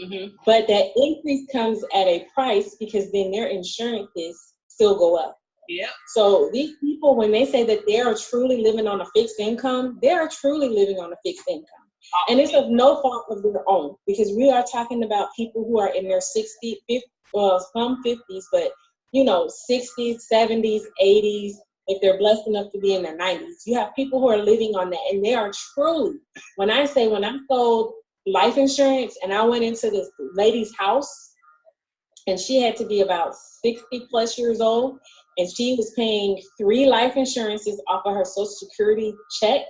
Mm-hmm. But that increase comes at a price, because then their insurances still go up. Yeah. So these people, when they say that they are truly living on a fixed income, they are truly living on a fixed income. And it's of no fault of their own, because we are talking about people who are in their 60s, 50s, some 50s, but 60s, 70s, 80s, if they're blessed enough to be in their 90s. You have people who are living on that, and they are truly, when I sold life insurance and I went into this lady's house, and she had to be about 60 plus years old, and she was paying 3 life insurances off of her Social Security check.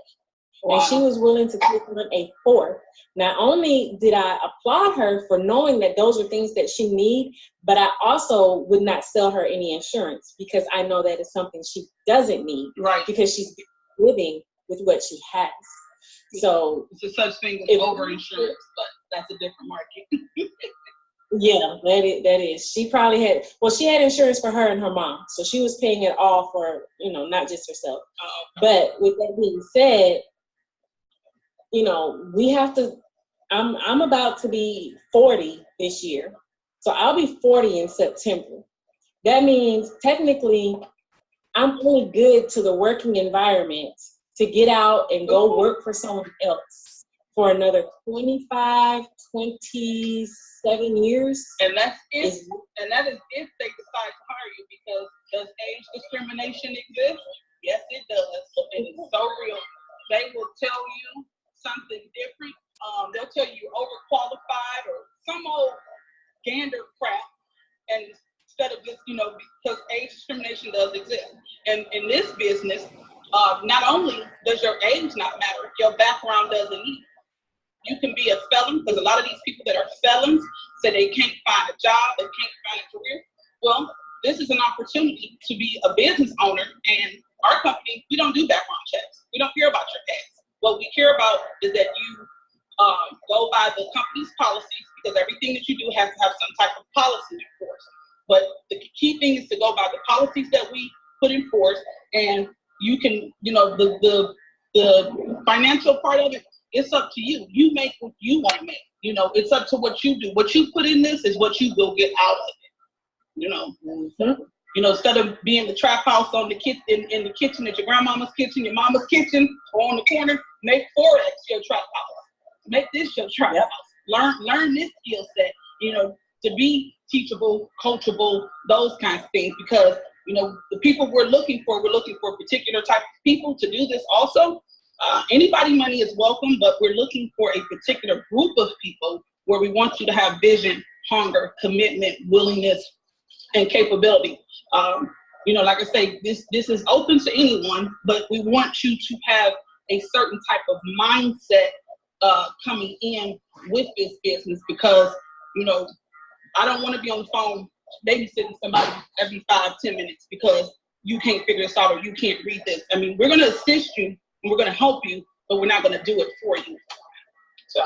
Wow. And she was willing to take on a 4th. Not only did I applaud her for knowing that those are things that she needs, but I also would not sell her any insurance because I know that is something she doesn't need. Right. Because she's living with what she has. So it's a such thing as over-insurance, but that's a different market. Yeah, that is. She probably had insurance for her and her mom. So she was paying it all for, not just herself. But with that being said, we have to, I'm about to be 40 this year. So I'll be 40 in September. That means technically I'm only good to the working environment to get out and go work for someone else for another 25, 27 years. And that is if they decide to hire you, because does age discrimination exist? Yes, it does. It is so real. They will tell you something different. They'll tell you you're overqualified or some old gander crap. And instead of just, because age discrimination does exist. And in this business, not only does your age not matter, your background doesn't either. You can be a felon, because a lot of these people that are felons say they can't find a job, they can't find a career. Well, this is an opportunity to be a business owner, and our company, we don't do background checks. We don't care about your past. What we care about is that you go by the company's policies, because everything that you do has to have some type of policy in force. But the key thing is to go by the policies that we put in force, and you can, the financial part of it, it's up to you. You make what you want to make. It's up to what you do. What you put in this is what you will get out of it. Instead of being the trap house on the in the kitchen at your grandmama's kitchen, your mama's kitchen, or on the corner, make Forex your trap house. Make this your trap house. Learn this skill set. To be teachable, coachable, those kinds of things. Because the people we're looking for a particular type of people to do this also. Anybody money is welcome, but we're looking for a particular group of people where we want you to have vision, hunger, commitment, willingness, and capability. Like I say, this is open to anyone, but we want you to have a certain type of mindset coming in with this business, because, I don't want to be on the phone babysitting somebody every 5-10 minutes because you can't figure this out or you can't read this. I mean, we're going to assist you. We're going to help you, but we're not going to do it for you. So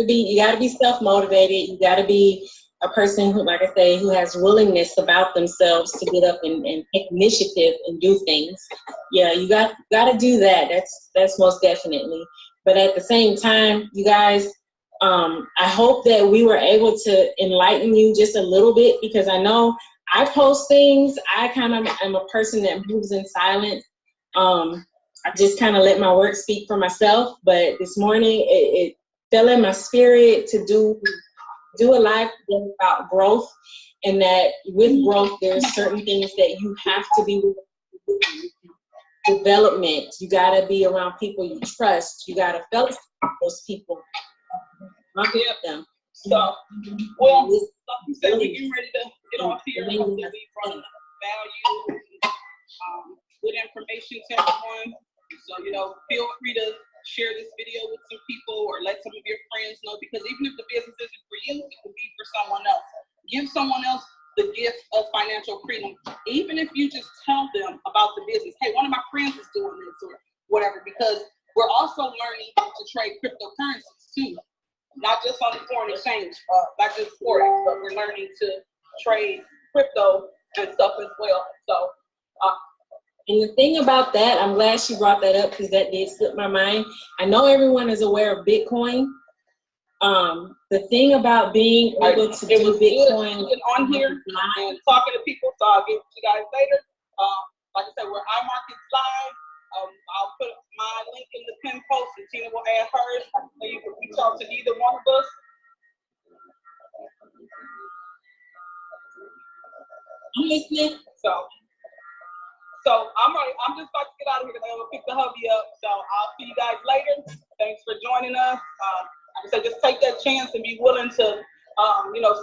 you got to be self-motivated. You got to be a person who, like I say, who has willingness about themselves to get up and take initiative and do things. Yeah, you got to do that. That's most definitely. But at the same time, you guys, I hope that we were able to enlighten you just a little bit, because I know I post things. I kind of am a person that moves in silence. I just kind of let my work speak for myself. But this morning, it fell in my spirit to do a live about growth, and that with growth, there's certain things that you have to be with. Development. You got to be around people you trust. You got to fellowship with those people. Them. So, well, like you said, we're getting ready to get off here. Hopefully, we brought enough value, good information to everyone. So, feel free to share this video with some people or let some of your friends know, because even if the business isn't for you, it could be for someone else. Give someone else the gift of financial freedom. Even if you just tell them about the business. Hey, one of my friends is doing this or whatever, because we're also learning to trade cryptocurrencies too. Not just on the foreign exchange, not just Forex, but we're learning to trade crypto and stuff as well. So, and the thing about that, I'm glad she brought that up, because that did slip my mind. I know everyone is aware of Bitcoin. The thing about being able to do Bitcoin on here and talking to people, so I'll get to you guys later. Like I said, we're Imarketslive. I'll put my link in the pin post, and Tina will add hers, so you can reach out to either one of us. I'm listening. So, So I'm just about to get out of here because I'm gonna pick the hubby up. So I'll see you guys later. Thanks for joining us. Like I said, just take that chance and be willing to,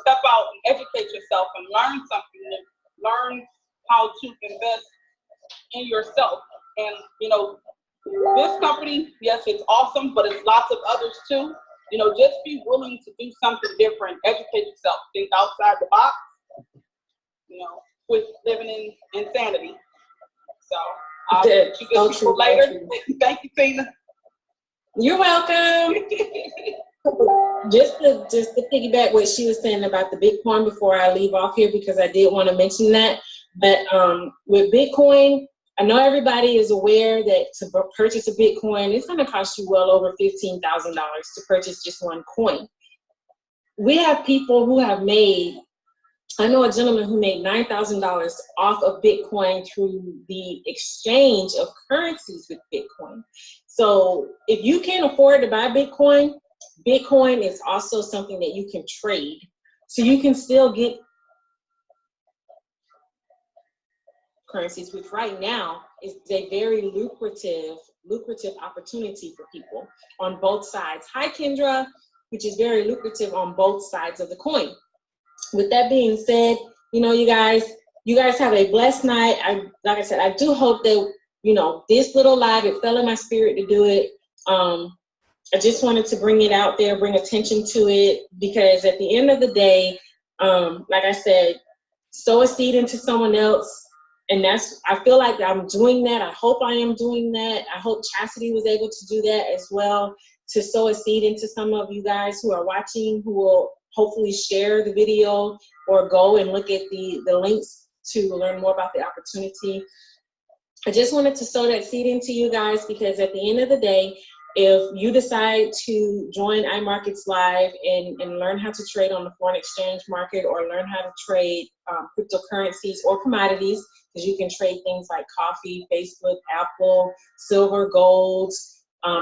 step out and educate yourself and learn something new. Learn how to invest in yourself. And this company, yes, it's awesome, but it's lots of others too. Just be willing to do something different. Educate yourself. Think outside the box. Quit living in insanity. So I'll see you good people later. Thank you, Tina. You're welcome. Just to piggyback what she was saying about the Bitcoin before I leave off here, because I did want to mention that. But with Bitcoin, I know everybody is aware that to purchase a Bitcoin, it's going to cost you well over $15,000 to purchase just one coin. We have people who have made, I know a gentleman who made $9,000 off of Bitcoin through the exchange of currencies with Bitcoin. So if you can't afford to buy Bitcoin, Bitcoin is also something that you can trade. So you can still get currencies, which right now is a very lucrative opportunity for people on both sides. Hi, Kendra, which is very lucrative on both sides of the coin. With that being said, you guys have a blessed night. Like I said, I do hope that, this little live, it fell in my spirit to do it. I just wanted to bring it out there, bring attention to it, because at the end of the day, like I said, sow a seed into someone else. And I feel like I'm doing that. I hope I am doing that. I hope Chasity was able to do that as well, to sow a seed into some of you guys who are watching, who will hopefully share the video or go and look at the links to learn more about the opportunity. I just wanted to sow that seed into you guys, because at the end of the day, if you decide to join Imarketslive and learn how to trade on the foreign exchange market, or learn how to trade cryptocurrencies or commodities, because you can trade things like coffee, Facebook, Apple, silver, gold,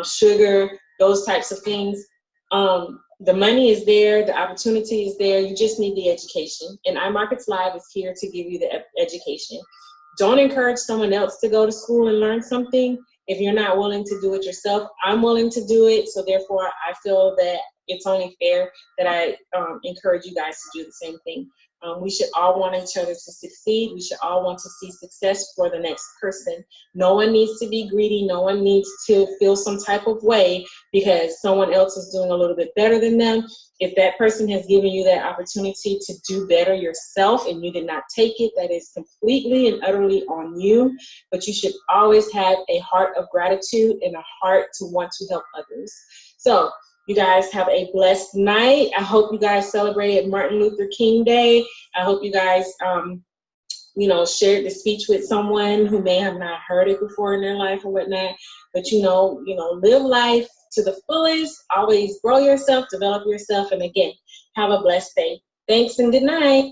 sugar, those types of things. The money is there, the opportunity is there. You just need the education. And Imarketslive is here to give you the education. Don't encourage someone else to go to school and learn something if you're not willing to do it yourself. I'm willing to do it, so therefore I feel that it's only fair that I encourage you guys to do the same thing. We should all want each other to succeed. We should all want to see success for the next person. No one needs to be greedy. No one needs to feel some type of way because someone else is doing a little bit better than them. If that person has given you that opportunity to do better yourself and you did not take it, that is completely and utterly on you. But you should always have a heart of gratitude and a heart to want to help others. So you guys have a blessed night. I hope you guys celebrated Martin Luther King Day. I hope you guys, shared the speech with someone who may have not heard it before in their life or whatnot. But, live life to the fullest. Always grow yourself, develop yourself. And again, have a blessed day. Thanks and good night.